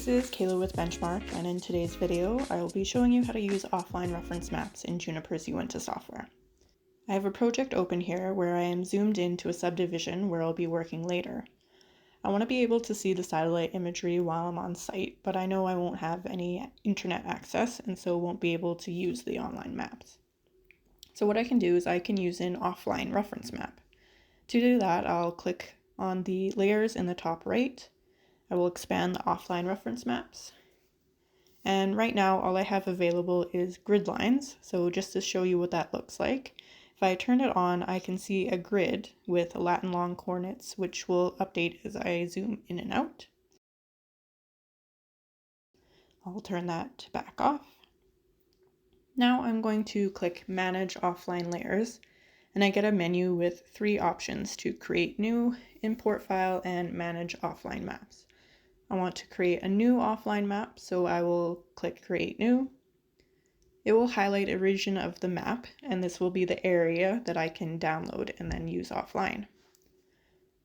This is Kayla with Benchmark, and in today's video, I will be showing you how to use offline reference maps in Juniper's Uinta software. I have a project open here where I am zoomed into a subdivision where I'll be working later. I want to be able to see the satellite imagery while I'm on site, but I know I won't have any internet access and so won't be able to use the online maps. So what I can do is I can use an offline reference map. To do that, I'll click on the layers in the top right. I will expand the offline reference maps. And right now, all I have available is grid lines. So just to show you what that looks like, if I turn it on, I can see a grid with Latin long coordinates, which will update as I zoom in and out. I'll turn that back off. Now I'm going to click Manage Offline Layers, and I get a menu with 3 options to create new, import file, and manage offline maps. I want to create a new offline map, so I will click Create New. It will highlight a region of the map, and this will be the area that I can download and then use offline.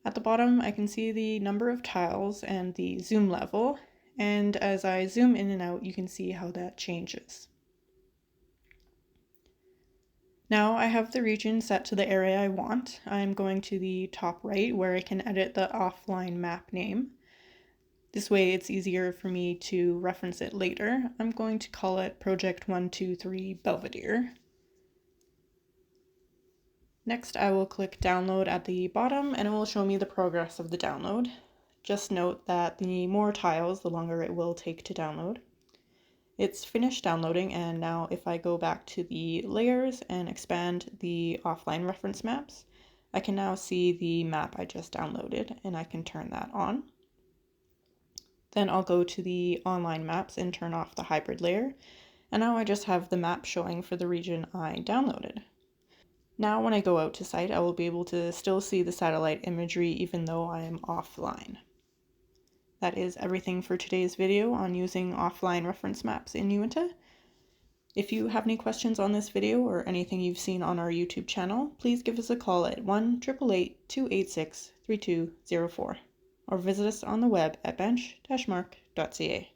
At the bottom, I can see the number of tiles and the zoom level, and as I zoom in and out, you can see how that changes. Now I have the region set to the area I want. I'm going to the top right where I can edit the offline map name. This way it's easier for me to reference it later. I'm going to call it Project 123 Belvedere. Next, I will click Download at the bottom and it will show me the progress of the download. Just note that the more tiles, the longer it will take to download. It's finished downloading, and now if I go back to the layers and expand the offline reference maps, I can now see the map I just downloaded and I can turn that on. Then I'll go to the online maps and turn off the hybrid layer. And now I just have the map showing for the region I downloaded. Now when I go out to site, I will be able to still see the satellite imagery even though I am offline. That is everything for today's video on using offline reference maps in Uinta. If you have any questions on this video or anything you've seen on our YouTube channel, please give us a call at 1-888-286-3204 or visit us on the web at bench-mark.ca.